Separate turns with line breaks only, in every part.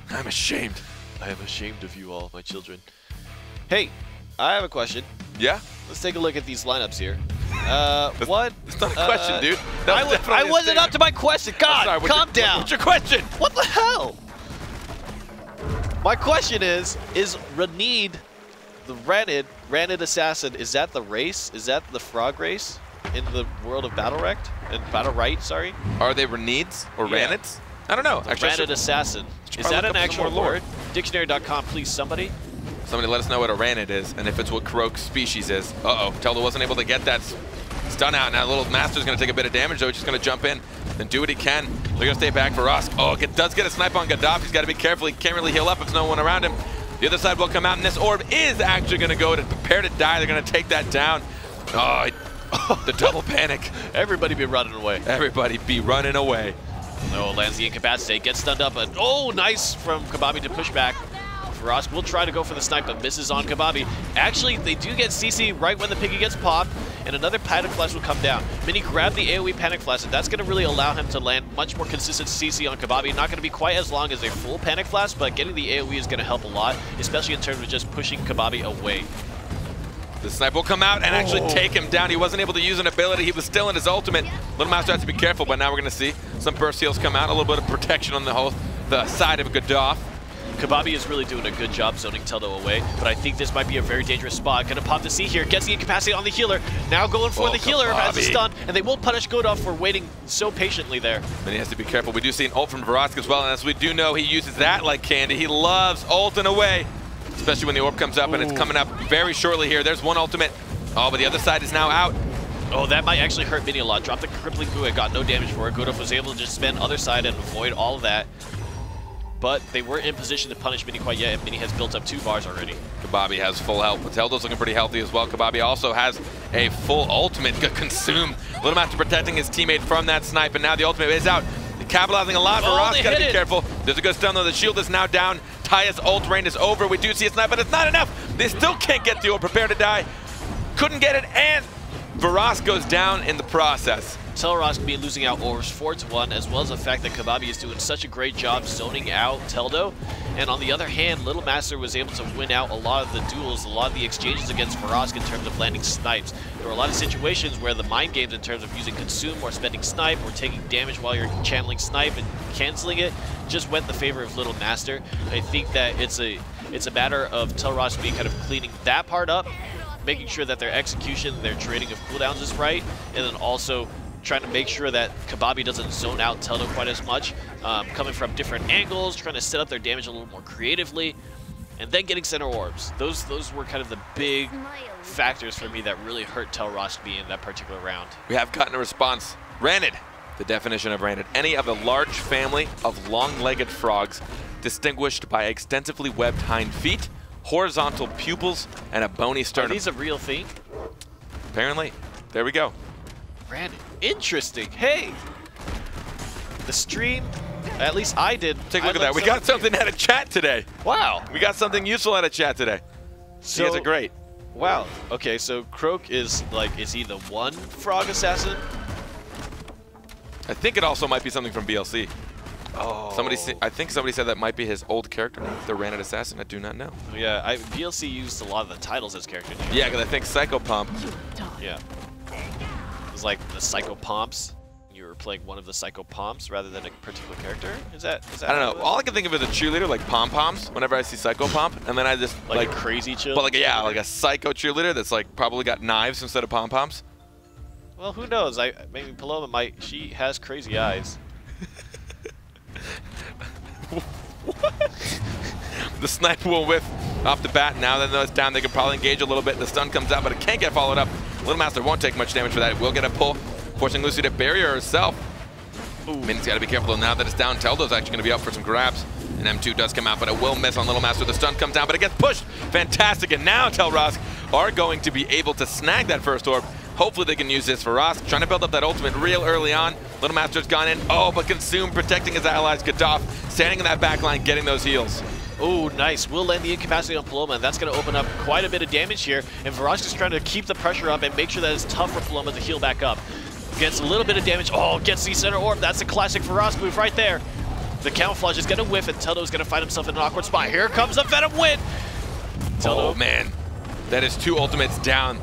I'm ashamed. I am ashamed of you all, my children. Hey, I have a question.
Yeah?
Let's take a look at these lineups here. What?
It's not a question, dude.
I wasn't up to my question. God,
sorry,
calm down.
What's your question?
What the hell? My question is Ranid, the Ranid assassin, is that the race? Is that the frog race in the world of BattleRekt? And BattleRekt, sorry?
Are they Ranids or Ranids? I don't know.
Ranid assassin. Is that an actual word? Dictionary.com, please, somebody.
Somebody let us know what a Ranid is, and if it's what Croak's species is. Uh-oh, Teldo wasn't able to get that stun out. Now Little Master's going to take a bit of damage, though. He's just going to jump in and do what he can. They're going to stay back for Rosk. Oh, does get a snipe on Gaddafi. He's got to be careful. He can't really heal up if there's no one around him. The other side will come out, and this orb is actually going to go to prepare to die. They're going to take that down. Oh, the double panic.
Everybody be running away.
Everybody be running away.
Oh, lands the incapacitate, gets stunned up, and oh, nice from Kababi to push back. Rosk will try to go for the snipe, but misses on Kababi. Actually, they do get CC right when the piggy gets popped, and another Panic Flash will come down. Mini grabbed the AoE Panic Flash, and that's going to really allow him to land much more consistent CC on Kababi. Not going to be quite as long as a full Panic Flash, but getting the AoE is going to help a lot, especially in terms of just pushing Kababi away.
The snipe will come out and actually take him down. He wasn't able to use an ability. He was still in his ultimate. Little Master has to be careful, but now we're going to see some burst heals come out, a little bit of protection on the side of Gaddafi.
Kababi is really doing a good job zoning Teldo away, but I think this might be a very dangerous spot. Gonna pop the C here, gets the incapacity on the healer. Now going for the healer as a stun, and they will punish Godov for waiting so patiently there.
And he has to be careful. We do see an ult from Verosk as well, and as we do know, he uses that like candy. He loves ulting away, especially when the orb comes up, and it's coming up very shortly here. There's one ultimate. Oh, but the other side is now out.
Oh, that might actually hurt Mini a lot. Dropped the crippling coup and got no damage for it. Godov was able to just spin other side and avoid all of that. But they weren't in position to punish Mini quite yet, and Mini has built up 2 bars already. Kababi has full health. Teldo's looking pretty healthy as well. Kababi also has a full ultimate to consume. Little Master protecting his teammate from that snipe, and now the ultimate is out. Capitalizing a lot. Rosk gotta be careful. There's a good stun though. The shield is now down. Taya's ult reign is over. We do see a snipe, but it's not enough. They still can't get the orb. Prepare to die. Couldn't get it, and Verosk goes down in the process. TelRoskMi losing out orbs 4-1, as well as the fact that Kababi is doing such a great job zoning out Teldo. And on the other hand, Little Master was able to win out a lot of the duels, a lot of the exchanges against Verosk in terms of landing snipes. There were a lot of situations where the mind games in terms of using consume or spending snipe or taking damage while you're channeling snipe and canceling it just went in the favor of Little Master. I think that it's a matter of TelRoskMi kind of cleaning that part up, making sure that their execution, their trading of cooldowns is right, and then also trying to make sure that Kababi doesn't zone out Teldo quite as much, coming from different angles, trying to set up their damage a little more creatively, and then getting center orbs. Those were kind of the big factors for me that really hurt TelRoskMi in that particular round.
We have gotten a response. Ranid, the definition of Ranid, any of a large family of long-legged frogs distinguished by extensively webbed hind feet, horizontal pupils, and a bony sternum.
Are these a real thing?
Apparently. There we go.
Ranid. Interesting. Hey! The stream, at least I did.
Take a look at that. We got something out of chat today.
Wow.
We got something useful out of chat today. So, you guys are great.
Wow. Okay, so Croak is he the one frog assassin?
I think it also might be something from BLC.
Oh.
I think somebody said that might be his old character name, the Ranid Assassin. I do not know.
Yeah, BLC used a lot of the titles as character names.
Yeah, because I think Psycho Pump.
Yeah. It was like the Psycho Pomps. You were playing one of the Psycho Pomps rather than a particular character? Is that
I don't know. All I can think of is a cheerleader, like pom-poms, whenever I see Psycho Pomp. And then I just,
like a crazy cheerleader?
But like a psycho cheerleader that's like probably got knives instead of pom-poms.
Well, who knows? Maybe Paloma might. She has crazy eyes.
What? The snipe will whiff off the bat. Now that it's down, they can probably engage a little bit. The stun comes out, but it can't get followed up. Little Master won't take much damage for that. It will get a pull, forcing Lucy to bury herself. Minnie's got to be careful now that it's down. Teldo's actually going to be up for some grabs. And M2 does come out, but it will miss on Little Master. The stun comes down, but it gets pushed. Fantastic. And now TelRosk are going to be able to snag that first orb. Hopefully they can use this for Rosk. Trying to build up that ultimate real early on. Little Master's gone in. Oh, but Consume protecting his allies. Gaddafi standing in that back line, getting those heals.
Oh, nice. We'll land the incapacity on Paloma, and that's going to open up quite a bit of damage here. And Verosk is trying to keep the pressure up and make sure that it's tough for Paloma to heal back up. Gets a little bit of damage. Oh, gets the center orb. That's a classic Verosk move right there. The camouflage is going to whiff, and Teldo is going to find himself in an awkward spot. Here comes a Venom Wind.
Oh, man. That is 2 ultimates down.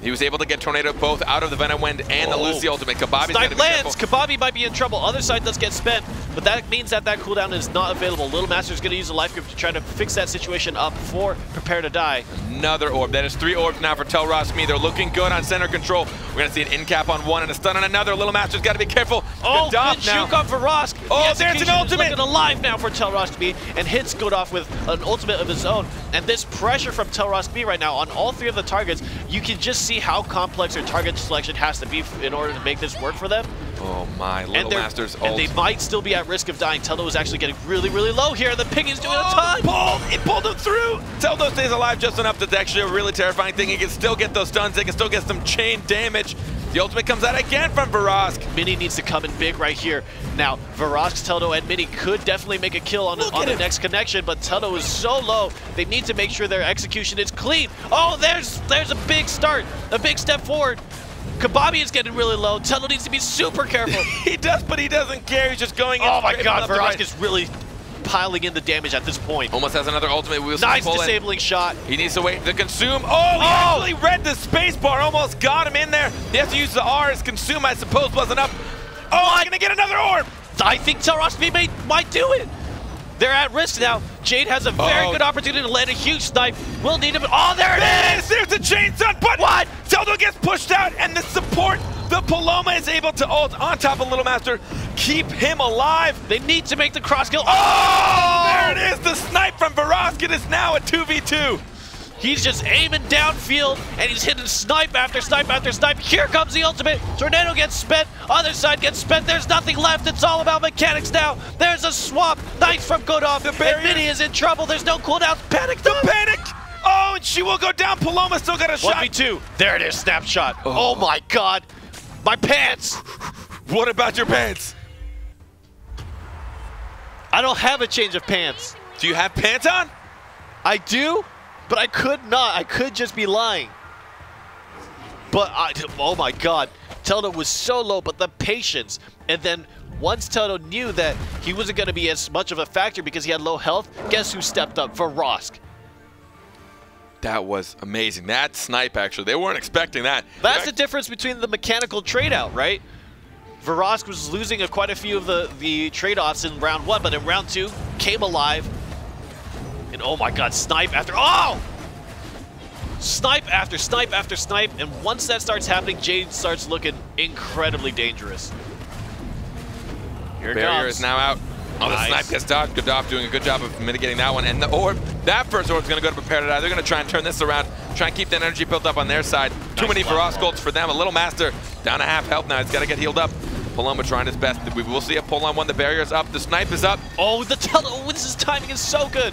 He was able to get Tornado both out of the Venom Wind and the Lucy ultimate. Kababi's going to be
lands.
careful.
Kababi might be in trouble. Other side does get spent, but that means that that cooldown is not available. Little Master's going to use a life grip to try to fix that situation up before Prepare to Die.
Another orb. That is 3 orbs now for TelRoskMi. They're looking good on center control. We're going to see an in cap on 1 and a stun on another. Little Master's got to be careful.
Oh, good juke on Vorosk.
Oh, there's an ultimate.
Looking alive now for TelRoskMi, and hits Godoff with an ultimate of his own. And this pressure from TelRoskMi right now on all 3 of the targets, you can just see how complex their target selection has to be in order to make this work for them.
Oh my, Little Master's ult.
And they might still be at risk of dying. Teldo is actually getting really, really low here. The piggy's doing a ton.
It pulled him through. Teldo stays alive just enough. That's actually a really terrifying thing. He can still get those stuns. They can still get some chain damage. The ultimate comes out again from Vorosk.
Mini needs to come in big right here. Now, Vorosk, Teldo, and Mini could definitely make a kill on the next connection, but Teldo is so low, they need to make sure their execution is clean. Oh, there's a big start, a big step forward. Kababi is getting really low. Teldo needs to be super careful.
He does, but he doesn't care. He's just going in.
Oh my god, Vorosk is really piling in the damage at this point.
Almost has another ultimate.
Nice disabling shot.
He needs to wait to consume. Oh, he actually read the space bar. Almost got him in there. He has to use the R as consume, I suppose, wasn't up. Oh, I'm gonna get another orb.
I think TelRoskMi might do it. They're at risk now. Jade has a very good opportunity to land a huge snipe. Will need him. Oh, there it is!
There's a chain stun, but what? Teldo gets pushed out, and the support, the Paloma is able to ult on top of Little Master, keep him alive.
They need to make the cross kill.
Oh! There it is, the snipe from Vorosk. It is now a 2v2.
He's just aiming downfield, and he's hitting snipe after snipe after snipe. Here comes the ultimate. Tornado gets spent. Other side gets spent. There's nothing left. It's all about mechanics now. There's a swap. Nice from Godoff. And Mini is in trouble. There's no cooldown. Panic.
The panic. Oh, and she will go down. Paloma still got a shot.
1v2. There it is. Snapshot. Oh my god. My pants.
What about your pants?
I don't have a change of pants.
Do you have pants on?
I do. But I could not. I could just be lying. But, oh my god. Teldo was so low, but the patience. And then once Teldo knew that he wasn't going to be as much of a factor because he had low health, guess who stepped up? Vorosk.
That was amazing. That snipe, actually. They weren't expecting that.
That's the difference between the mechanical trade-out, right? Vorosk was losing quite a few of the trade-offs in round 1, but in round 2, came alive. And oh my god, snipe after, snipe after snipe after snipe, and once that starts happening, Jade starts looking incredibly dangerous. Here it comes.
Barrier is now out. Oh, the snipe gets dodged. Godoff doing a good job of mitigating that one. And the orb, that first orb is going to go to Prepare to Die. They're going to try and turn this around, try and keep that energy built up on their side. Too many Vorosk ults for them. A Little Master down to half health now. He's got to get healed up. Paloma trying his best. We will see a pull on one. The barrier is up. The snipe is up.
Oh, this timing is so good.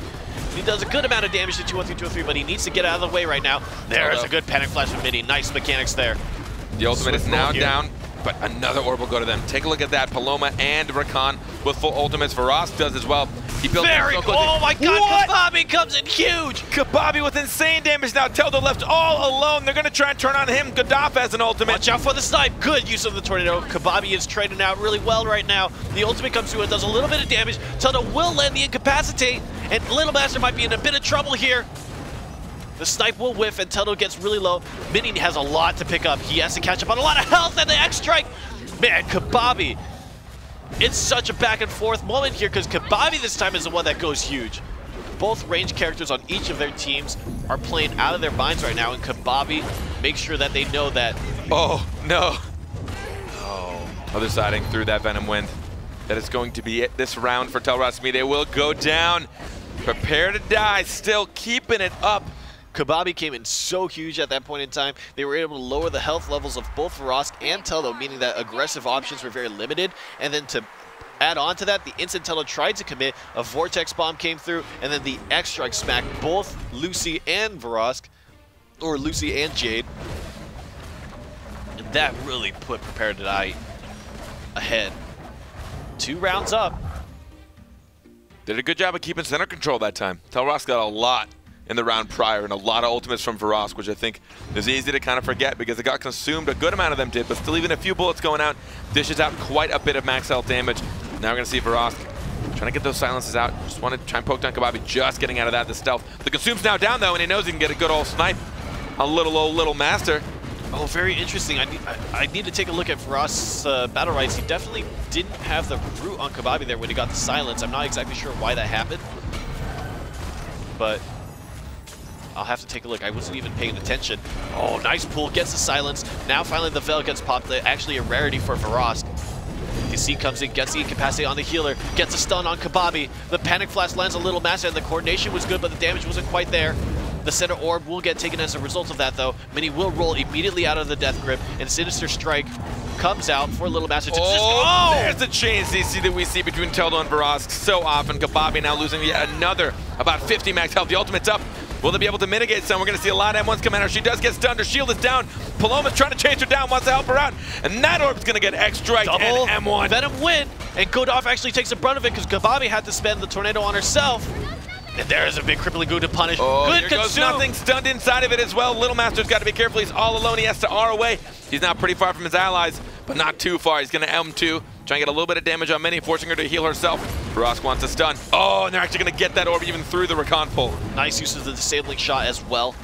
He does a good amount of damage to 2-1-3, 2-3, but he needs to get out of the way right now. There's a good panic flash from Mini. Nice mechanics there.
The ultimate is now down, but another orb will go to them. Take a look at that. Paloma and Rakan with full ultimates. Vorosk does as well. He built
oh my god, Kababi comes in huge!
Kababi with insane damage now. Teldo left all alone. They're going to try and turn on him. Godoff has an ultimate.
Watch out for the snipe. Good use of the tornado. Kababi is trading out really well right now. The ultimate comes through and does a little bit of damage. Teldo will land the incapacitate, and Little Master might be in a bit of trouble here. The snipe will whiff, and Teldo gets really low. Mini has a lot to pick up. He has to catch up on a lot of health, and the X-Strike. Man, Kababi. It's such a back and forth moment here because Kababi this time is the one that goes huge. Both range characters on each of their teams are playing out of their minds right now, and Kababi makes sure that they know that.
Oh, no. Oh. Other siding through that Venom Wind. That is going to be it this round for TelRoskMi. They will go down. Prepare to Die, still keeping it up.
Kababi came in so huge at that point in time. They were able to lower the health levels of both Vorosk and Teldo, meaning that aggressive options were very limited. And then to add on to that, the instant Teldo tried to commit, a Vortex Bomb came through, and then the X-Strike smacked both Lucy and Vorosk, or Lucy and Jade. And that really put Prepare to Die ahead. 2 rounds up.
Did a good job of keeping center control that time. TelRosk got a lot in the round prior, and a lot of ultimates from Vorosk, which I think is easy to kind of forget because it got consumed. A good amount of them did, but still even a few bullets going out dishes out quite a bit of max health damage. Now we're going to see Vorosk Trying to get those silences out. Just want to try and poke down Kababi, just getting out of that, the stealth. The Consume's now down though, and he knows he can get a good old snipe. A little master.
Oh, very interesting. I need to take a look at Frost's BattleRekts. He definitely didn't have the root on Kababi there when he got the silence. I'm not exactly sure why that happened, but I'll have to take a look. I wasn't even paying attention. Oh, nice pull, gets the silence. Now finally the Veil gets popped. Actually a rarity for Frost. DC comes in, gets the incapacity on the healer, gets a stun on Kababi. The Panic Flash lands a little massive, and the coordination was good, but the damage wasn't quite there. The center orb will get taken as a result of that, though. Mini will roll immediately out of the Death Grip, and Sinister Strike comes out for Little Master to
there's the chain CC that we see between Teldo and Barosk so often. Kababi now losing yet another about 50 max health. The ultimate's up. Will they be able to mitigate some? We're going to see a lot of M1s come at her. She does get stunned. Her shield is down. Paloma's trying to chase her down, wants to help her out. And that orb's going to get X-Strike and M1.
Venom win, and Godolph actually takes the brunt of it because Kababi had to spend the tornado on herself. And there is a big crippling goo to punish.
Oh,
good
here
consume.
Goes nothing stunned inside of it as well. Little Master's got to be careful. He's all alone. He has to R away. He's now pretty far from his allies, but not too far. He's going to M2, try and get a little bit of damage on Mini, forcing her to heal herself. Barosk wants to stun. Oh, and they're actually going to get that orb even through the recon pull.
Nice use of the disabling shot as well.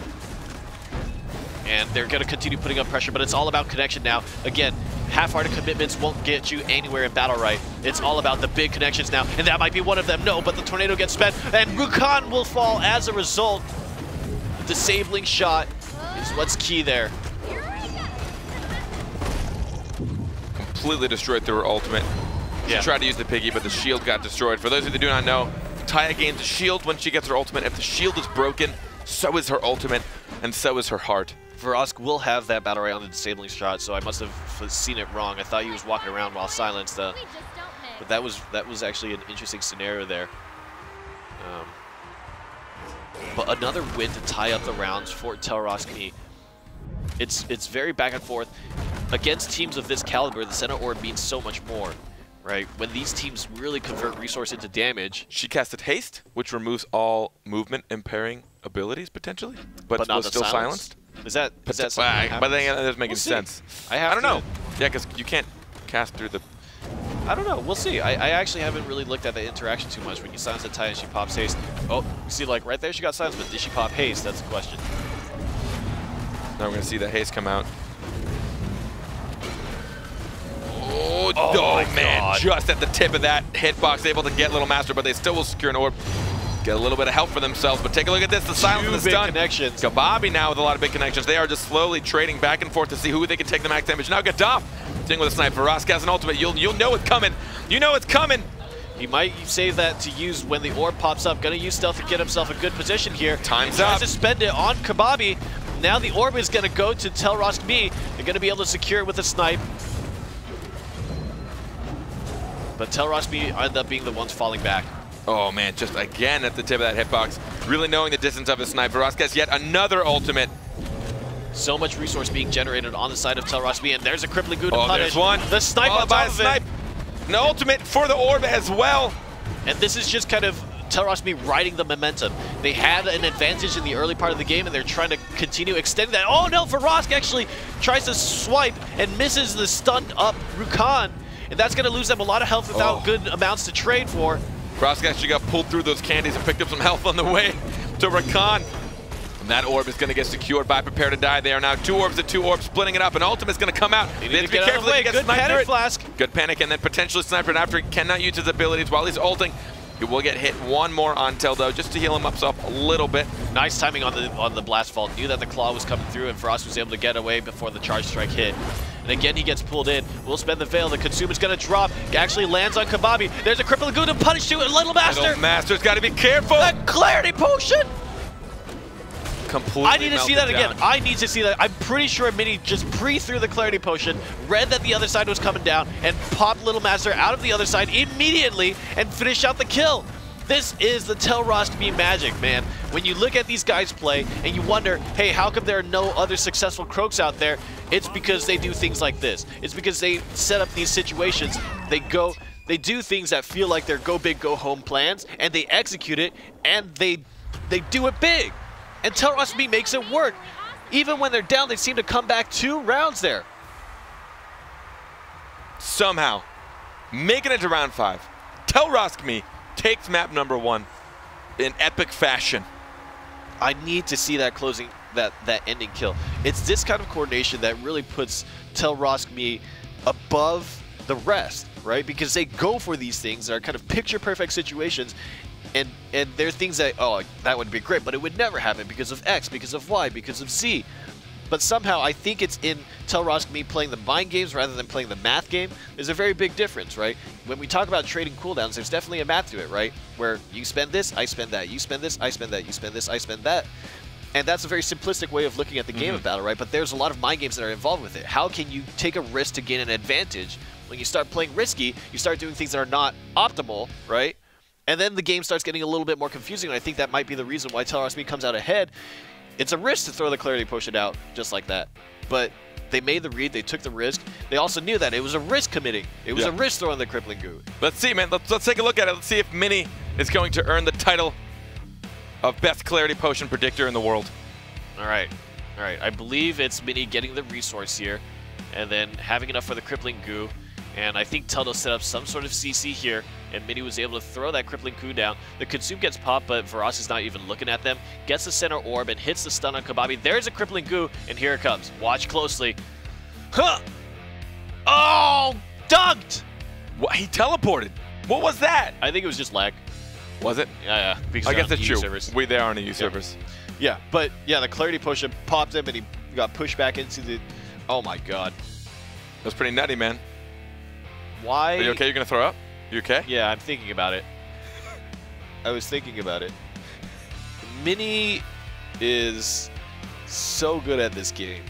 And they're going to continue putting up pressure, but it's all about connection now. Again, half-hearted commitments won't get you anywhere in BattleRekt. It's all about the big connections now, and that might be one of them. No, but the tornado gets spent, and Rukan will fall as a result. The disabling shot is what's key there.
Completely destroyed through her ultimate. She tried to use the piggy, but the shield got destroyed. For those of you that do not know, Taya gains a shield when she gets her ultimate. If the shield is broken, so is her ultimate, and so is her heart.
Verosk will have that BattleRekt on the disabling shot, so I must have seen it wrong. I thought he was walking around while silenced, but that was actually an interesting scenario there. But another win to tie up the rounds for TelRoskMi. It's very back and forth. Against teams of this caliber, the center orb means so much more, right? When these teams really convert resource into damage.
She casted Haste, which removes all movement impairing abilities, potentially, but was still silenced.
Is that something that
but then that doesn't make any sense. I don't know. Yeah, because you can't cast through the...
I don't know. We'll see. I actually haven't really looked at the interaction too much. When you silence the Taya and she pops Haste. Oh, you see, like, right there she got silenced, but did she pop Haste? That's the question.
Now we're going to see that Haste come out. Oh man, God. Just at the tip of that hitbox, able to get Little Master, but they still will secure an orb. Get a little bit of help for themselves, but take a look at this, the silence and the stun.
Connections.
Kababi now with a lot of big connections. They are just slowly trading back and forth to see who they can take the max damage. Now Godolph dealing with a sniper. Rosk has an ultimate. You'll know it's coming. You know it's coming.
He might save that to use when the orb pops up. Gonna use stealth to get himself a good position here.
Time's up.
Tries to spend it on Kababi. Now the orb is gonna go to TelRoskMi. They're gonna be able to secure it with a snipe. But TelRoskMi end up being the ones falling back.
Oh man, just again at the tip of that hitbox. Really knowing the distance of his snipe. Barosk has yet another ultimate.
So much resource being generated on the side of TelRoskMi, and there's a crippling goo to punish.
There's one.
The snipe on top of it.
An ultimate for the orb as well.
And this is just kind of TelRoskMi riding the momentum. They had an advantage in the early part of the game, and they're trying to continue extending that. Oh no, Verosk actually tries to swipe and misses the stunned up Rukan. And that's going to lose them a lot of health without good amounts to trade for.
Barosk actually got pulled through those candies and picked up some health on the way to Rakan. And that orb is going to get secured by Prepare to Die. They are now 2 orbs to 2 orbs, splitting it up, and Ultimate's going to come out.
They need to be careful. Good panic flask.
Good panic, and then potentially sniper. And after he cannot use his abilities while he's ulting, he will get hit one more on Teldo just to heal him up a little bit.
Nice timing on the blast vault. Knew that the claw was coming through, and Frost was able to get away before the charge strike hit. And again, he gets pulled in. We'll spend the Veil. The Consumer's going to drop. Actually lands on Kababi. There's a crippling goo to punish to Little Master.
Little Master's got to be careful.
That clarity potion.
Completely
I need to see that again. I need to see that. I'm pretty sure Mini just threw the clarity potion, read that the other side was coming down, and popped Little Master out of the other side immediately and finished out the kill. This is the TelRoskMi magic, man. When you look at these guys play and you wonder, hey, how come there are no other successful Croaks out there? It's because they do things like this. It's because they set up these situations. They do things that feel like they're go big, go home plans, and they execute it, and they do it big. And TelRoskMi makes it work. Even when they're down, they seem to come back 2 rounds there.
Somehow, making it to round 5. TelRoskMi takes map number 1 in epic fashion.
I need to see that closing, that ending kill. It's this kind of coordination that really puts TelRoskMi above the rest, right? Because they go for these things that are kind of picture-perfect situations, and they're things that, oh, that would be great, but it would never happen because of X, because of Y, because of Z. But somehow, I think it's in TelRoskMi playing the mind games rather than playing the math game. There's a very big difference, right? When we talk about trading cooldowns, there's definitely a math to it, right? Where you spend this, I spend that. You spend this, I spend that. You spend this, I spend that. And that's a very simplistic way of looking at the game of battle, right? But there's a lot of mind games that are involved with it. How can you take a risk to gain an advantage? When you start playing risky, you start doing things that are not optimal, right? And then the game starts getting a little bit more confusing, and I think that might be the reason why TelRoskMi comes out ahead. It's a risk to throw the Clarity Potion out just like that. But they made the read, they took the risk. They also knew that it was a risk committing. It was a risk throwing the Crippling Goo.
Let's see, man. Let's take a look at it. Let's see if Mini is going to earn the title of best Clarity Potion predictor in the world.
All right. I believe it's Mini getting the resource here and then having enough for the Crippling Goo. And I think Teldo set up some sort of CC here, and Mini was able to throw that Crippling Goo down. The Consume gets popped, but Varas is not even looking at them. Gets the center orb and hits the stun on Kababi. There's a Crippling Goo, and here it comes. Watch closely. Huh! Oh! Dunked!
What? He teleported. What was that?
I think it was just lag.
Was it?
Yeah.
I guess that's true. They are on a EU servers.
Yeah, but yeah, the Clarity Potion popped him, and he got pushed back into the... Oh my god.
That was pretty nutty, man.
Why?
Are you okay? You're going to throw up? You okay?
Yeah, I'm thinking about it. I was thinking about it. Mini is so good at this game.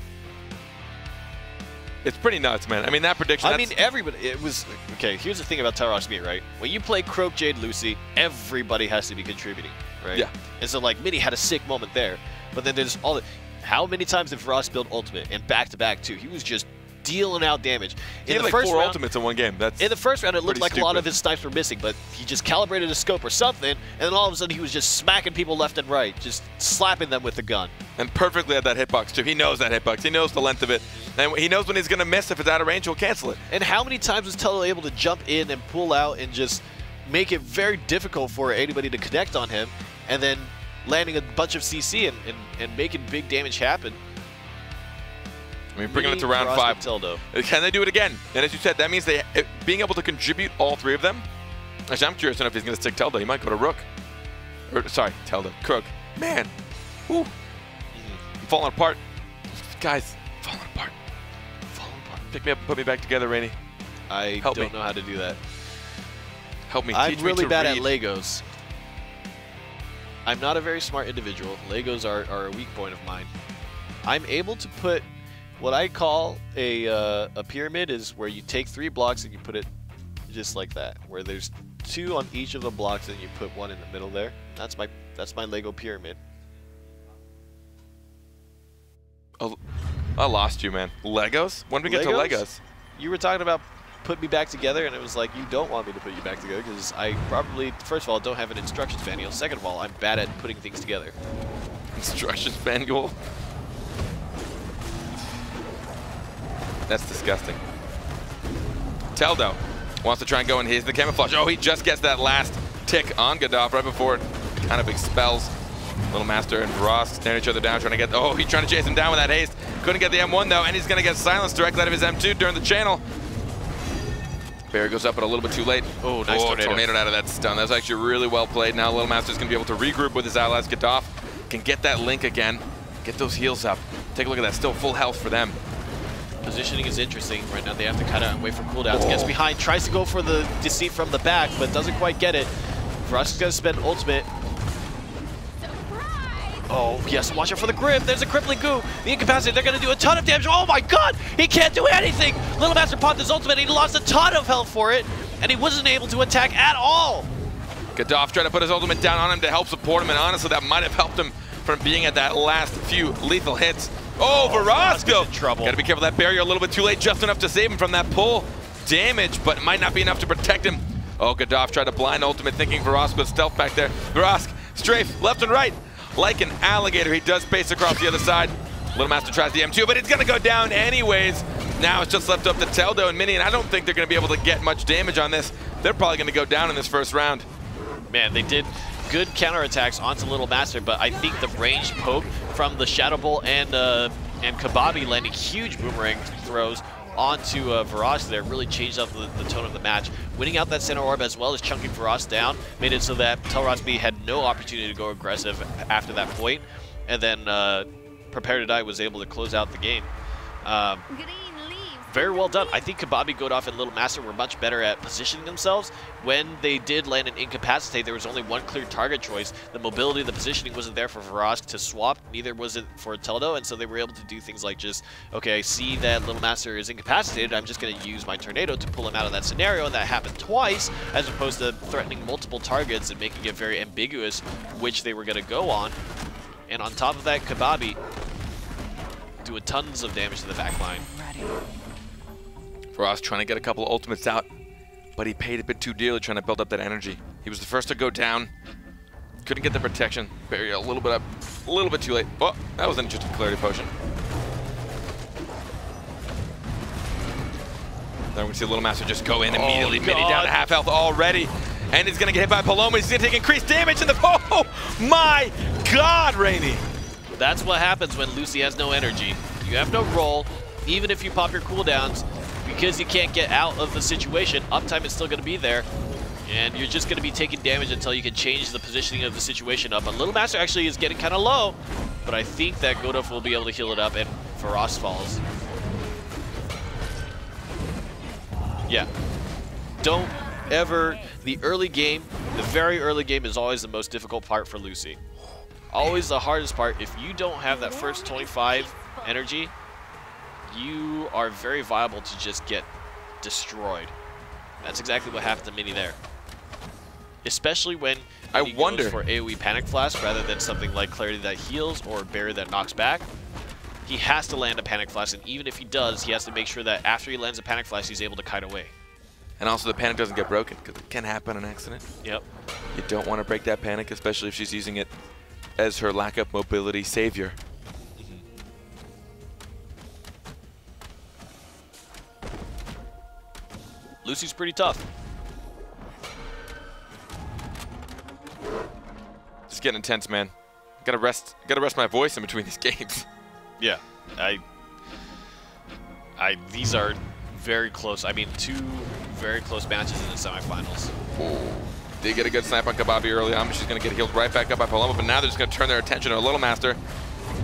It's pretty nuts, man. I mean, that prediction...
I mean, everybody... It was... Okay, here's the thing about TelRoskMi, right? When you play Croak, Jade, Lucy, everybody has to be contributing, right?
Yeah.
And so, like, Mini had a sick moment there. But then there's all the... How many times did Varas build ultimate? And back-to-back, too. He was just dealing out damage.
He had like 4 ultimates in one game. That's
in the first round, it looked like
stupid.
A lot of his snipes were missing, but he just calibrated a scope or something, and then all of a sudden he was just smacking people left and right, just slapping them with the gun.
And perfectly at that hitbox, too. He knows that hitbox. He knows the length of it. And he knows when he's going to miss. If it's out of range, he'll cancel it.
And how many times was Tello able to jump in and pull out and just make it very difficult for anybody to connect on him, and then landing a bunch of CC and making big damage happen?
I mean, bringing it to round 5. Can they do it again? And as you said, that means they being able to contribute all 3 of them. Actually, I'm curious to know if he's going to stick Teldo. He might go to Rook. Or, sorry, Teldo. Croak. Man. Woo. I'm falling apart. Guys, falling apart. Falling apart. Pick me up and put me back together, Rainey.
I don't know how to do that.
Help me.
I'm really bad at Legos. I'm not a very smart individual. Legos are a weak point of mine. I'm able to put... What I call a pyramid is where you take 3 blocks and you put it just like that, where there's 2 on each of the blocks and you put 1 in the middle there. That's my Lego pyramid.
Oh, I lost you, man. Legos? When did we get to Legos?
You were talking about put me back together, and it was like, you don't want me to put you back together because I probably, first of all, don't have an instructions manual. Second of all, I'm bad at putting things together.
Instructions manual? That's disgusting. Teldo wants to try and go in. Here's the camouflage. Oh, he just gets that last tick on Godov right before it kind of expels Little Master and Ross staring each other down, trying to get... Oh, he's trying to chase him down with that haste. Couldn't get the M1, though, and he's going to get silenced directly out of his M2 during the channel. Barry goes up, but a little bit too late.
Oh, nice tornado
out of that stun. That was actually really well played. Now Little Master's going to be able to regroup with his allies. Godov can get that link again, get those heals up. Take a look at that. Still full health for them.
Positioning is interesting. Right now they have to kind of wait for cooldowns. Gets behind, tries to go for the deceit from the back, but doesn't quite get it. Frost is going to spend ultimate. Oh, yes, watch out for the grip. There's a crippling goo. The incapacity, they're going to do a ton of damage. Oh my god, he can't do anything. Little Master popped his ultimate. He lost a ton of health for it, and he wasn't able to attack at all.
Godov tried to put his ultimate down on him to help support him, and honestly, that might have helped him from being at that last few lethal hits. Oh, Verosco! Got to be careful. That barrier a little bit too late, just enough to save him from that pull damage, but it might not be enough to protect him. Oh, Godov tried to blind ultimate, thinking Verosco's stealth back there. Verosk, strafe, left and right. Like an alligator, he does pace across the other side. Little Master tries the M2, but it's going to go down anyways. Now it's just left up to Teldo and Mini, and I don't think they're going to be able to get much damage on this. They're probably going to go down in this first round.
Man, they did good counterattacks onto Little Master, but I think the ranged poke from the Shadow Bolt and Kababi landing huge boomerang throws onto Varas there really changed up the tone of the match. Winning out that center orb as well as chunking Varas down made it so that TelRoskMi had no opportunity to go aggressive after that point, and then Prepare to Die was able to close out the game. Very well done. I think Kababi, Godov, and Little Master were much better at positioning themselves. When they did land an Incapacitate, there was only one clear target choice. The mobility, the positioning wasn't there for Varas to swap, neither was it for Teldo, and so they were able to do things like just, okay, I see that Little Master is incapacitated, I'm just going to use my Tornado to pull him out of that scenario, and that happened twice, as opposed to threatening multiple targets and making it very ambiguous which they were going to go on. And on top of that, Kababi doing tons of damage to the back line.
Ross trying to get a couple of ultimates out, but he paid a bit too dearly trying to build up that energy. He was the first to go down. Couldn't get the protection. Barrier a little bit up, a little bit too late. Oh, that was an interesting clarity potion. Then we see Little Master just go in immediately. Mini down to half health already. And he's going to get hit by Paloma. He's going to take increased damage in the... Oh, my God, Rainy.
That's what happens when Lucy has no energy. You have no roll, even if you pop your cooldowns. Because you can't get out of the situation, uptime is still going to be there, and you're just going to be taking damage until you can change the positioning of the situation up. But Little Master actually is getting kind of low, but I think that Godov will be able to heal it up, and Varas falls. Yeah. Don't ever... The early game, the very early game is always the most difficult part for Lucy. Always the hardest part. If you don't have that first 25 energy, you are very viable to just get destroyed. That's exactly what happened to Mini there. Especially when he goes for AoE Panic Flash rather than something like Clarity that heals or Barrier that knocks back. He has to land a Panic Flash, and even if he does, he has to make sure that after he lands a Panic Flash, he's able to kite away.
And also the panic doesn't get broken, because it can happen on accident.
Yep.
You don't want to break that panic, especially if she's using it as her lack of mobility savior.
Lucy's pretty tough.
It's getting intense, man. Gotta rest my voice in between these games.
Yeah, these are very close. I mean, two very close matches in the semifinals.
Oh, did get a good snipe on Kababi early on, but she's gonna get healed right back up by Paloma. But now they're just gonna turn their attention to Little Master.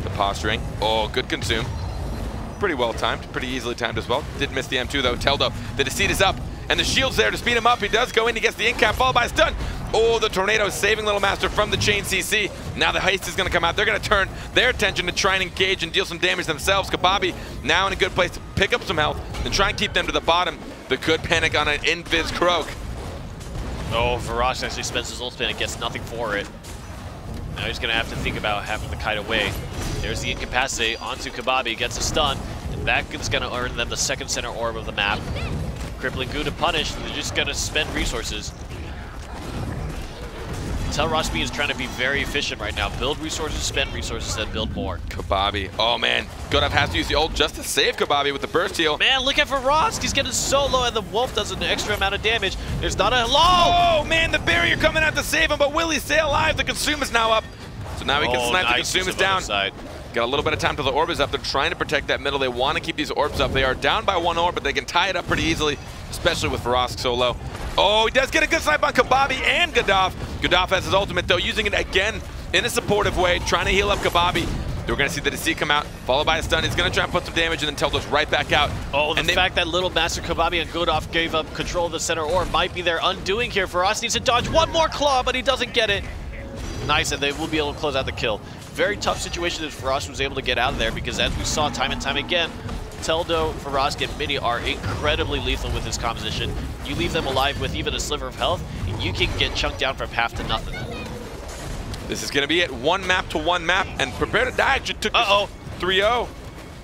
The posturing. Oh, good consume. Pretty well timed, pretty easily timed as well. Did miss the M2 though. Teldo, the Deceit is up, and the shield's there to speed him up. He does go in, he gets the incap, followed by a stun. Oh, the Tornado is saving Little Master from the chain CC. Now the heist is gonna come out. They're gonna turn their attention to try and engage and deal some damage themselves. Kababi now in a good place to pick up some health and try and keep them to the bottom. The good panic on an invis croak.
Oh, Varas actually spends his ultimate and gets nothing for it. Now he's gonna have to think about having to kite away. There's the incapacitate onto Kababi, gets a stun, and that is gonna earn them the second center orb of the map. Crippling Goo to punish, they're just gonna spend resources. TelRoskMi is trying to be very efficient right now. Build resources, spend resources, then build more.
Kababi, oh man. Godov has to use the ult just to save Kababi with the burst heal.
Man, look at Varas, he's getting so low, and the Wolf does an extra amount of damage. There's not a hello!
Oh man, the barrier coming out to save him, but will he stay alive? The consume is now up. So now he can snipe, the consume is down. Got a little bit of time till the orb is up. They're trying to protect that middle. They want to keep these orbs up. They are down by one orb, but they can tie it up pretty easily, especially with Varas so low. Oh, he does get a good snipe on Kababi and Godov. Godov has his ultimate, though, using it again in a supportive way, trying to heal up Kababi. We're going to see the Deceit come out, followed by a stun. He's going to try and put some damage, and then Teldo's right back out.
Oh, the fact that Little Master Kababi and Godov gave up control of the center orb might be their undoing here. Varas needs to dodge one more claw, but he doesn't get it. Nice, and they will be able to close out the kill. Very tough situation that Varas was able to get out of there, because as we saw time and time again, Teldo, Varas, and Mini are incredibly lethal with this composition. You leave them alive with even a sliver of health, and you can get chunked down from half to nothing.
This is going to be it. One map to one map, and Prepare to Die actually took 3-0.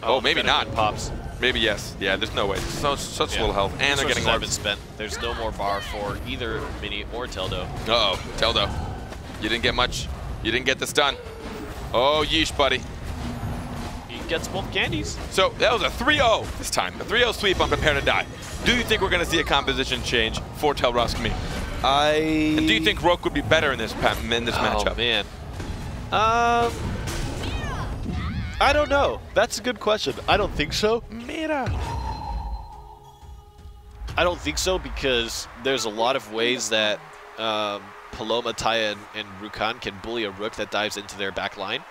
Oh, maybe not.
Pops.
Maybe yes. Yeah, there's no way. Such little health, and they're getting orbs.
Spent. There's no more bar for either Mini or Teldo.
Uh-oh, Teldo. You didn't get much. You didn't get the stun. Oh, yeesh, buddy.
He gets both candies.
So that was a 3-0 this time. A 3-0 sweep on Prepare to Die. Do you think we're going to see a composition change for TelRoskMi? And do you think Roke would be better in this matchup?
Oh, man. I don't know. That's a good question. I don't think so.
Mira.
I don't think so because there's a lot of ways that Paloma, Taya, and Rukan can bully a Rook that dives into their back line.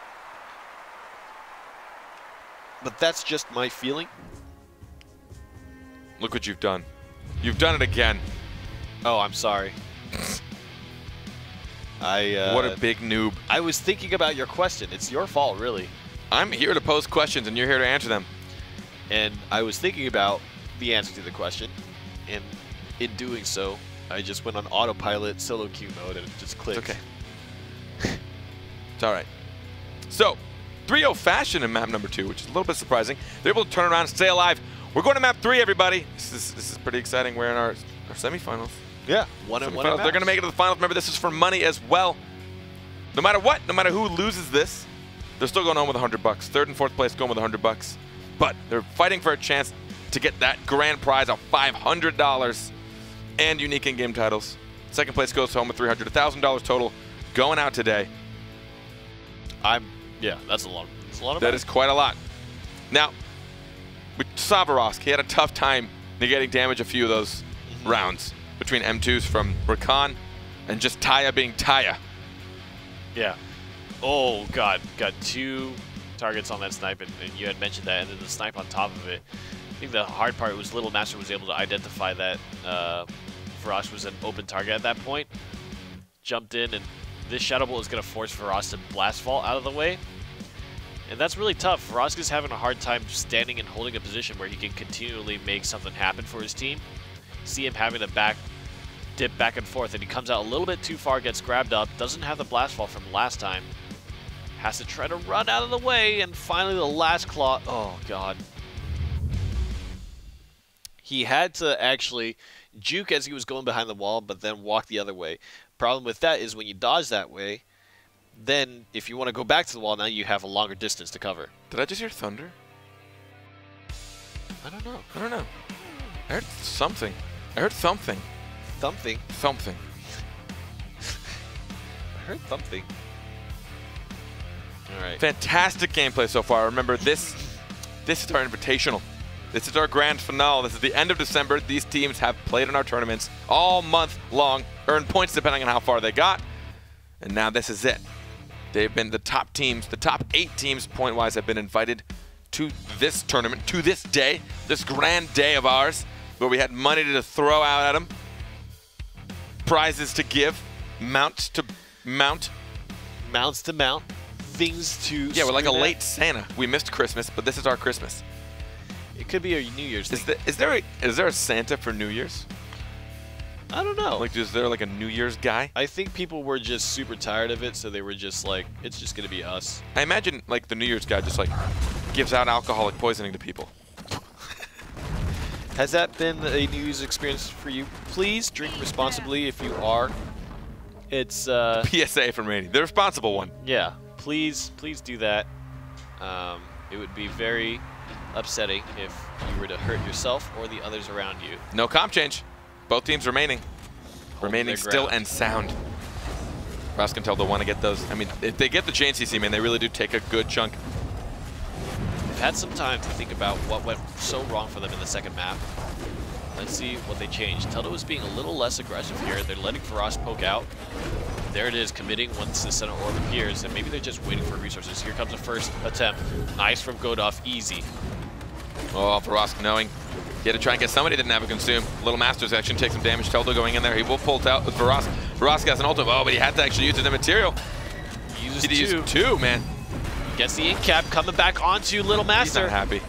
But that's just my feeling.
Look what you've done. You've done it again.
Oh, I'm sorry.
What a big noob.
I was thinking about your question. It's your fault, really.
I'm here to pose questions, and you're here to answer them.
And I was thinking about the answer to the question, and in doing so, I just went on autopilot solo queue mode, and it just clicked.
It's okay. It's all right. So, 3-0 fashion in map number 2, which is a little bit surprising. They're able to turn around and stay alive. We're going to map 3, everybody. This is pretty exciting. We're in our semifinals.
Yeah, one and one.
They're going to make it to the finals. Remember, this is for money as well. No matter what, no matter who loses this, they're still going home with $100. 3rd and 4th place going with $100. But they're fighting for a chance to get that grand prize of $500 and unique in-game titles. 2nd place goes home with $300, $1,000 total going out today.
Yeah, that's a lot of money.
That is quite a lot. Now, with TelRosk, he had a tough time negating damage a few of those rounds between M2s from Rakan and just Taya being Taya.
Yeah. Oh, God. Got 2 targets on that snipe, and you had mentioned that, and then the snipe on top of it. I think the hard part was Little Master was able to identify that Faraz was an open target at that point. Jumped in, and this Shadow Bolt is going to force Faraz to blast fall out of the way. And that's really tough. Faraz is having a hard time standing and holding a position where he can continually make something happen for his team. See him having to dip back and forth, and he comes out a little bit too far, gets grabbed up, doesn't have the blast fall from last time. Has to try to run out of the way, and finally the last claw. Oh, God. He had to actually juke as he was going behind the wall, but then walk the other way. Problem with that is when you dodge that way, then if you want to go back to the wall, now you have a longer distance to cover.
Did I just hear thunder?
I don't know.
I don't know. I heard something. I heard something.
Something.
Something.
I heard something. All right.
Fantastic gameplay so far. Remember, this is our invitational. This is our grand finale. This is the end of December. These teams have played in our tournaments all month long, earned points depending on how far they got, and now this is it. They've been the top teams, the top 8 teams point-wise have been invited to this tournament, to this day, this grand day of ours, where we had money to throw out at them, prizes to give, mounts to mount.
Mounts to mount, things to...
Yeah, we're like a late Santa. We missed Christmas, but this is our Christmas.
It could be a New Year's thing.
Is there a Santa for New Year's?
I don't know.
Like, is there like a New Year's guy?
I think people were just super tired of it, so they were just like, it's just going to be us.
I imagine, like, the New Year's guy just, like, gives out alcoholic poisoning to people.
Has that been a New Year's experience for you? Please drink responsibly if you are. It's,
PSA from Randy. The responsible one.
Yeah. Please do that. It would be very upsetting if you were to hurt yourself or the others around you.
No comp change. Both teams remaining still and sound. Ross can tell they'll want to get those. I mean, if they get the chain CC, man, they really do take a good chunk.
They've had some time to think about what went so wrong for them in the second map. Let's see what they changed. Teldo is being a little less aggressive here. They're letting Faraz poke out. There it is, committing once the center orb appears, and maybe they're just waiting for resources. Here comes the first attempt. Nice from Godolph, easy.
Oh, Faraz knowing he had to try and get somebody that didn't have a consume. Little Master's actually take some damage. Teldo going in there. He will pull out with Faraz. Faraz has an ult. Oh, but he had to actually use the material.
He uses
He used 2, man.
Gets the in-cap, coming back onto Little Master.
He's not happy.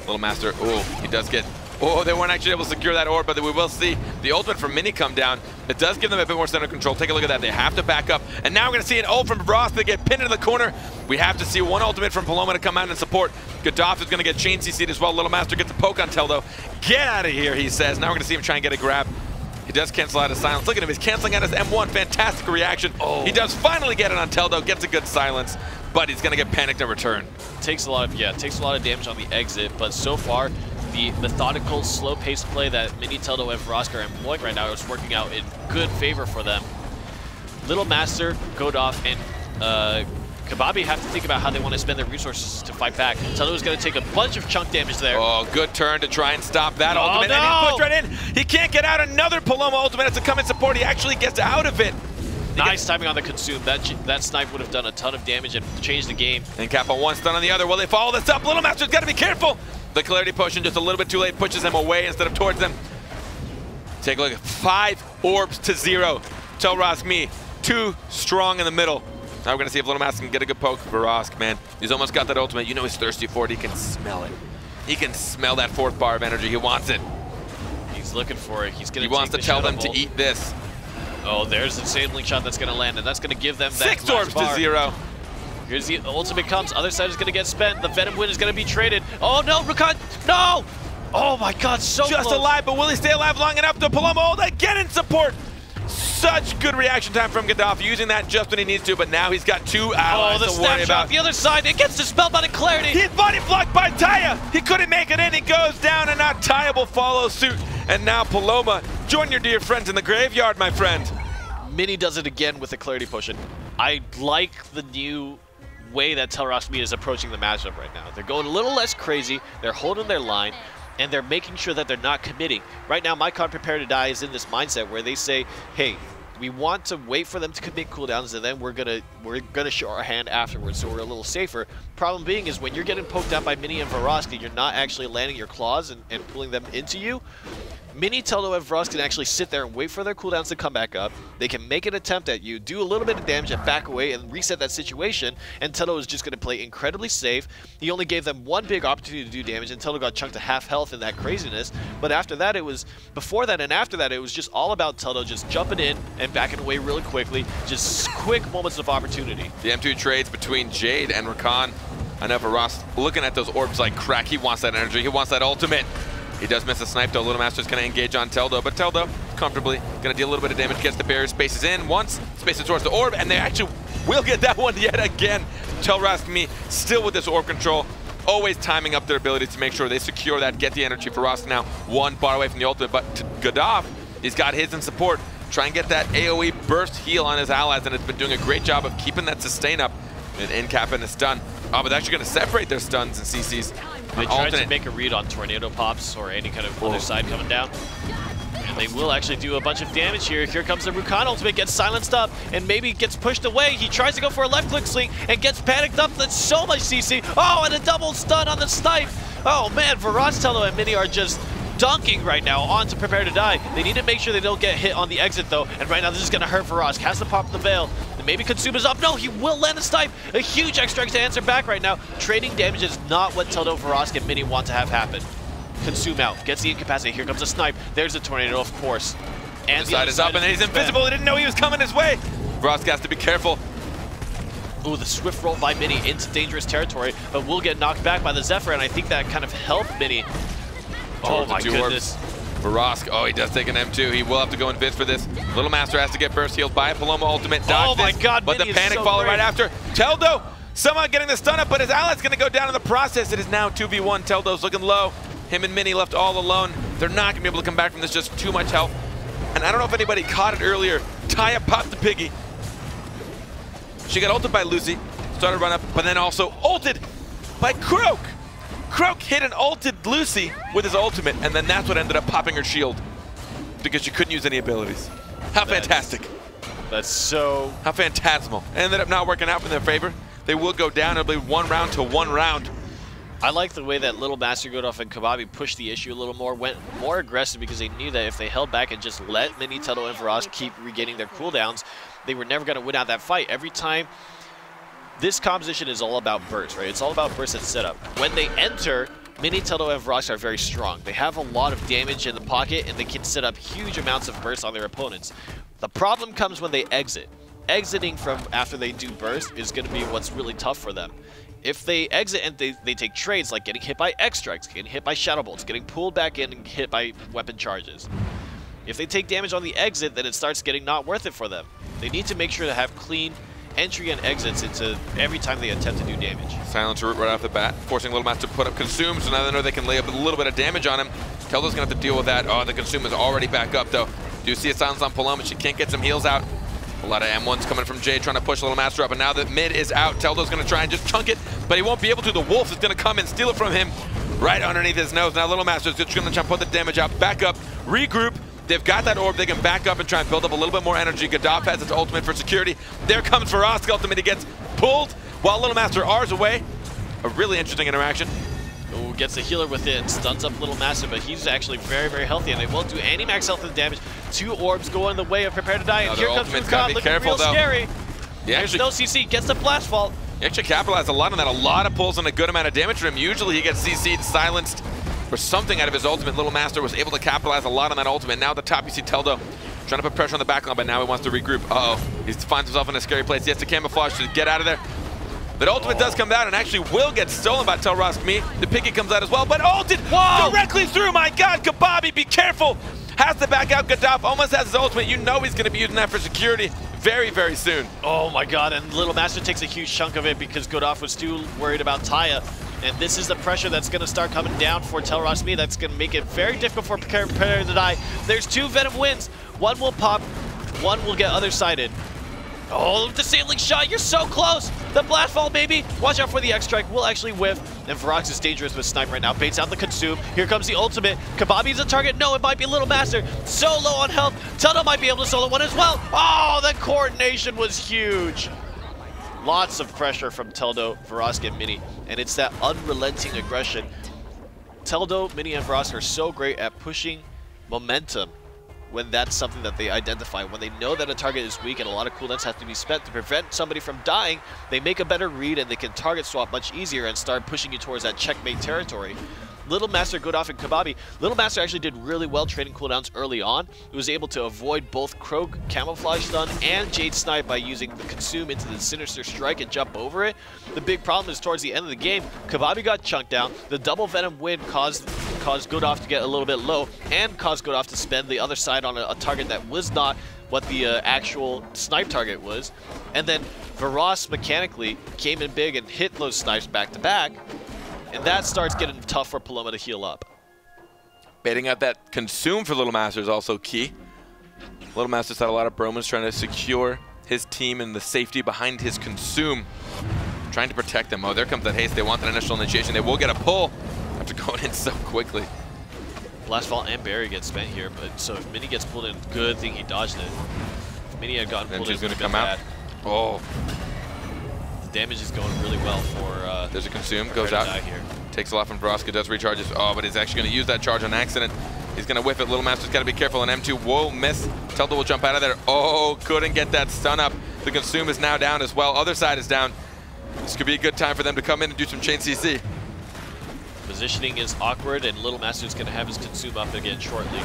Little Master, oh, he does get... Oh, they weren't actually able to secure that orb, but we will see the ultimate from Mini come down. It does give them a bit more center control. Take a look at that. They have to back up. And now we're going to see an ult from Bros. They get pinned into the corner. We have to see one ultimate from Paloma to come out and support. Godolph is going to get chain CC'd as well. Little Master gets a poke on Teldo. Get out of here, he says. Now we're going to see him try and get a grab. He does cancel out his silence. Look at him. He's canceling out his M1. Fantastic reaction. Oh. He does finally get it on Teldo. Gets a good silence, but he's going to get panicked in return.
Takes a lot of damage on the exit, but so far, The methodical, slow-paced play that Mini, Teldo, and Vrosk are employing right now is working out in good favor for them. Little Master, Godov, and Kababi have to think about how they want to spend their resources to fight back. Teldo is going to take a bunch of chunk damage there.
Oh, good turn to try and stop that ultimate.
No!
And he pushed right in. He can't get out. Another Paloma ultimate has to come in support. He actually gets out of it.
Nice timing on the consume. That snipe would have done a ton of damage and changed the game.
And Cap on one, stun on the other. Will they follow this up? Little Master's got to be careful. The Clarity Potion just a little bit too late, pushes him away instead of towards them. Take a look at 5 orbs to 0. TelRoskMi, too strong in the middle. Now we're going to see if Little Master can get a good poke for Vrosk, man. He's almost got that ultimate. You know he's thirsty for it. He can smell it. He can smell that 4th bar of energy. He wants it.
He's looking for it. He's going to.
He wants to tell them to eat this.
Oh, there's the Sandling shot that's going to land, and that's going to give them that
6 orbs to 0.
Here's the ultimate comes. Other side is going to get spent. The Venom Wind is going to be traded. Oh, no, Rakan. No! Oh, my God, so
just
close.
Alive, but will he stay alive long enough to Paloma ult again in support? Such good reaction time from Godov, using that just when he needs to, but now he's got 2 allies to worry about.
The other side, it gets dispelled by the Clarity.
He's body blocked by Taya. He couldn't make it in. He goes down, and now Taya will follow suit. And now Paloma, join your dear friends in the graveyard, my friend.
Mini does it again with the Clarity Potion. I like the new way that TelRoskMi is approaching the matchup right now. They're going a little less crazy. They're holding their line, and they're making sure that they're not committing. Right now, MyCon Prepare to Die is in this mindset where they say, hey, we want to wait for them to commit cooldowns, and then we're gonna show our hand afterwards, so we're a little safer. Problem being is when you're getting poked out by Mini and Vrosk and you're not actually landing your claws and pulling them into you, Mini, Teldo, and Vrosk can actually sit there and wait for their cooldowns to come back up. They can make an attempt at you, do a little bit of damage, and back away and reset that situation. And Teldo is just going to play incredibly safe. He only gave them one big opportunity to do damage, and Teldo got chunked to half health in that craziness. But after that, it was before that and after that, it was just all about Teldo just jumping in and backing away really quickly. Just quick moments of opportunity.
The M2 trades between Jade and Rakan. I know Vrosk looking at those orbs like crack. He wants that energy. He wants that ultimate. He does miss a snipe though. Little Master's going to engage on Teldo, but Teldo comfortably going to deal a little bit of damage, gets the barrier, spaces in once, spaces towards the orb, and they actually will get that one yet again. TelRoskMi still with this orb control, always timing up their abilities to make sure they secure that, get the energy for Vrosk now. 1 bar away from the ultimate, but to Godov, he's got his in support. Try and get that AoE burst heal on his allies, and it's been doing a great job of keeping that sustain up and in cap and a stun. Oh, but they're actually going to separate their stuns and CCs.
They tried to make a read on tornado pops or any kind of other side coming down. And they will actually do a bunch of damage here. Here comes the Rakan ultimate, gets silenced up, and maybe gets pushed away. He tries to go for a left click sling and gets panicked up. That's so much CC. Oh, and a double stun on the snipe. Oh man, Vrosk, Tello, and Mini are just dunking right now on to Prepare to Die. They need to make sure they don't get hit on the exit though, and right now this is going to hurt Vrosk. Has to pop the veil. And maybe Consume is up. No, he will land a snipe. A huge extra to answer back right now. Trading damage is not what Teldo, Vrosk, and Mini want to have happen. Consume out, gets the incapacity. Here comes a snipe. There's a tornado, of course. And
the side is up, and he's invisible. He didn't know he was coming his way. Vrosk has to be careful.
Ooh, the swift roll by Mini into dangerous territory, but will get knocked back by the Zephyr, and I think that kind of helped Mini. Oh my goodness.
Vrosk, oh, he does take an M2. He will have to go invis for this. Little Master has to get burst healed by a Paloma ultimate.
Oh my god,
but
Mini
the panic follow right after. Teldo somehow getting the stun up, but his ally's going to go down in the process. It is now 2v1. Teldo's looking low. Him and Mini left all alone. They're not going to be able to come back from this, just too much health. And I don't know if anybody caught it earlier. Taya popped the piggy. She got ulted by Lucy, started run up, but then also ulted by Croak. Croak hit and ulted Lucy with his ultimate, and then that's what ended up popping her shield because she couldn't use any abilities. How fantastic.
That's so...
How phantasmal. It ended up not working out in their favor. They will go down. It'll be 1 round to 1 round.
I like the way that Little Master Godov and Kababi pushed the issue a little more, went more aggressive because they knew that if they held back and just let Mini, Teldo, and Vrosk keep regaining their cooldowns, they were never going to win out that fight. Every time, this composition is all about burst, right? It's all about burst and setup. When they enter, Mini, Teldo, and Vrosk are very strong. They have a lot of damage in the pocket, and they can set up huge amounts of burst on their opponents. The problem comes when they exit. Exiting from after they do burst is going to be what's really tough for them. If they exit and they take trades like getting hit by X-Strikes, getting hit by Shadow Bolts, getting pulled back in and hit by weapon charges. If they take damage on the exit, then it starts getting not worth it for them. They need to make sure to have clean entry and exits into every time they attempt to do damage.
Silence root right off the bat, forcing Little Master to put up Consume, so now they know they can lay up a little bit of damage on him. Teldo's gonna have to deal with that. Oh, the Consume is already back up though. Do see a silence on Paloma, she can't get some heals out. A lot of M1s coming from Jay trying to push Little Master up, and now that mid is out, Teldo's gonna try and just chunk it, but he won't be able to. The Wolf is gonna come and steal it from him right underneath his nose. Now Little Master's just gonna try and put the damage out, back up, regroup. They've got that orb, they can back up and try and build up a little bit more energy. Gaddafi has its ultimate for security. There comes TelRosk ultimate, he gets pulled while Little Master R's away. A really interesting interaction.
Ooh, gets the healer within, stuns up Little Master, but he's actually very, very healthy, and they won't do any max health and damage. 2 orbs go in the way of Prepare to Die, and here comes Rukan looking real scary. There's no CC, gets the blast fault.
He actually capitalized a lot on that, a lot of pulls and a good amount of damage from him. Usually he gets CC'd, silenced, or something out of his ultimate. Little Master was able to capitalize a lot on that ultimate. Now at the top you see Teldo trying to put pressure on the backline, but now he wants to regroup. Uh-oh, he finds himself in a scary place. He has to camouflage to get out of there. That ultimate does come down and actually will get stolen by TelRoskMi. The Piggy comes out as well, but ulted directly through. My God, Kababi, be careful. Has to back out. Gaddafi almost has his ultimate. You know he's going to be using that for security very, very soon.
Oh my God, and Little Master takes a huge chunk of it because Godolph was too worried about Taya. And this is the pressure that's going to start coming down for TelRoskMi. That's going to make it very difficult for Prepare to Die. There's 2 Venom wins. One will pop, one will get other-sided. Oh, disabling shot, you're so close! The blast fall, baby! Watch out for the X-Strike, will actually whiff. And Ferox is dangerous with Snipe right now, baits out the Consume. Here comes the ultimate. Kababi's a target, no, it might be Little Master. So low on health, Teldo might be able to solo one as well. Oh, the coordination was huge. Lots of pressure from Teldo, Ferosk, and Mini, and it's that unrelenting aggression. Teldo, Mini, and Ferosk are so great at pushing momentum when that's something that they identify. When they know that a target is weak and a lot of cooldowns have to be spent to prevent somebody from dying, they make a better read and they can target swap much easier and start pushing you towards that checkmate territory. Little Master, Godolph, and Kababi. Little Master actually did really well trading cooldowns early on. He was able to avoid both Croak Camouflage Stun and Jade Snipe by using the Consume into the Sinister Strike and jump over it. The big problem is towards the end of the game, Kababi got chunked down. The double Venom win caused Godolph to get a little bit low and caused Godolph to spend the other side on a target that was not what the actual snipe target was. And then Varos mechanically came in big and hit those snipes back to back. And that starts getting tough for Paloma to heal up.
Baiting out that Consume for Little Master is also key. Little Master's had a lot of Bromans trying to secure his team and the safety behind his Consume. Trying to protect them. Oh, there comes that haste. They want that initial initiation. They will get a pull after going in so quickly.
Blast Fall and Barry get spent here, but so if Mini gets pulled in, good thing he dodged it. If Mini had gotten pulled in,
going to come out. Oh.
Damage is going really well for
there's a Consume, goes out here. Takes a lot from Vraska, does recharges. Oh, but he's actually going to use that charge on accident. He's going to whiff it. Little Master's got to be careful, and M2 will miss. Teldo will jump out of there. Oh, couldn't get that stun up. The Consume is now down as well. Other side is down. This could be a good time for them to come in and do some chain CC.
Positioning is awkward, and Little Master's going to have his Consume up again shortly.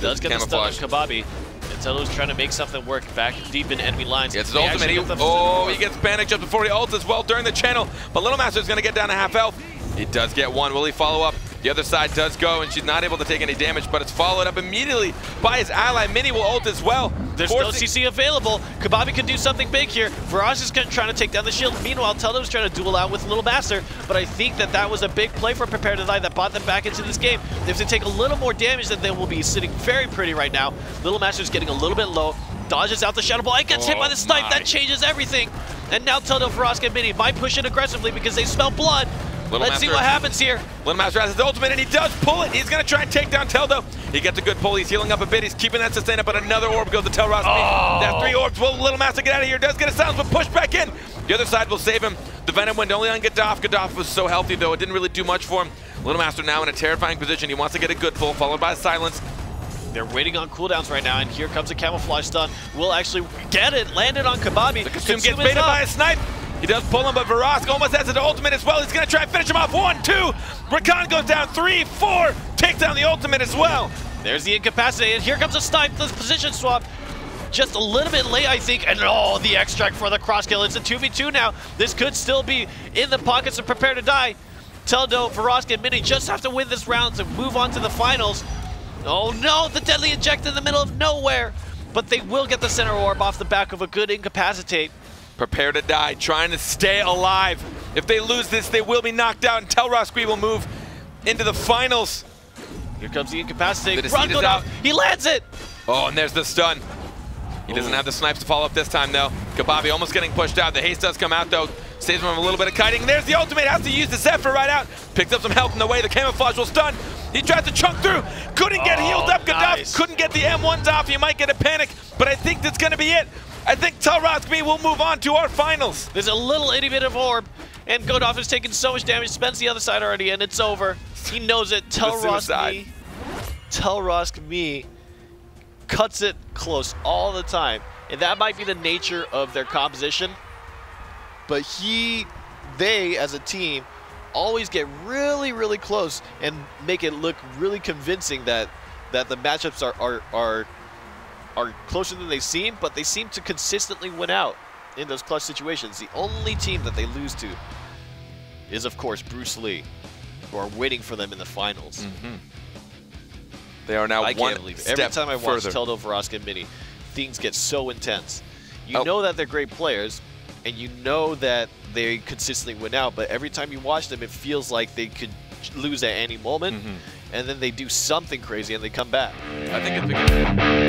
Does get the stun on Kababi. And Teldo's trying to make something work back deep in enemy lines.
Gets his ultimate. He gets panicked just before he ults as well during the channel. But Little Master's going to get down to half health. He does get one. Will he follow up? The other side does go, and she's not able to take any damage, but it's followed up immediately by his ally. Mini will ult as well.
There's no CC available. Kababi can do something big here. Viraj is trying to take down the shield. Meanwhile, Teldo's trying to duel out with Little Master, but I think that was a big play for Prepare to Die that brought them back into this game. If they take a little more damage, then they will be sitting very pretty right now. Little Master's getting a little bit low. Dodges out the Shadow Ball and gets hit by the snipe. That changes everything. And now Teldo, Ferosk, and Mini might push it aggressively because they smell blood. Let's see what happens here.
Little Master has his ultimate, and he does pull it. He's going to try and take down Teldo. He gets a good pull. He's healing up a bit. He's keeping that sustain up, but another orb goes to TelRoskMi. That's 3 orbs. Will Little Master get out of here? Does get a silence, but push back in. The other side will save him. The Venom went only on Gaddafi. Gaddafi was so healthy, though. It didn't really do much for him. Little Master now in a terrifying position. He wants to get a good pull, followed by a silence.
They're waiting on cooldowns right now, and here comes a Camouflage Stun. Will actually get it. Landed on Kababi.
The Consume gets baited by a snipe. He does pull him, but Vraska almost has his ultimate as well. He's going to try and finish him off. 1, 2. Rakan goes down. 3, 4. Takes down the ultimate as well.
There's the incapacitate, and here comes a snipe. The position swap. Just a little bit late, I think. And oh, the extract for the cross kill. It's a 2v2 now. This could still be in the pockets of Prepare to Die. Teldo, Vraska, and Mini just have to win this round to move on to the finals. Oh no, the deadly inject in the middle of nowhere. But they will get the center orb off the back of a good incapacitate.
Prepare to die, trying to stay alive. If they lose this, they will be knocked out, and TelRoskMi will move into the finals.
Here comes the incapacitating.
Run goes out.
He lands it.
Oh, and there's the stun. He doesn't have the snipes to follow up this time, though. Kababi almost getting pushed out. The haste does come out, though. Saves him from a little bit of kiting. There's the ultimate. Has to use the Zephyr right out. Picks up some health in the way. The camouflage will stun. He tried to chunk through. Couldn't get healed up.
Nice.
Couldn't get the M1s off. You might get a panic, but I think that's going to be it. I think TelRoskMi will move on to our finals.
There's a little itty bit of orb, and Godolph has taken so much damage, spends the other side already, and it's over. He knows it. TelRoskMi cuts it close all the time, and that might be the nature of their composition. But they as a team always get really, really close and make it look really convincing that the matchups are closer than they seem, but they seem to consistently win out in those clutch situations. The only team that they lose to is, of course, Bruce Lee, who are waiting for them in the finals.
They are now one step
Every time I watch
further.
TelRoskMi, things get so intense. You know that they're great players, and you know that they consistently win out, but every time you watch them, it feels like they could lose at any moment, and then they do something crazy and they come back.
I think it's because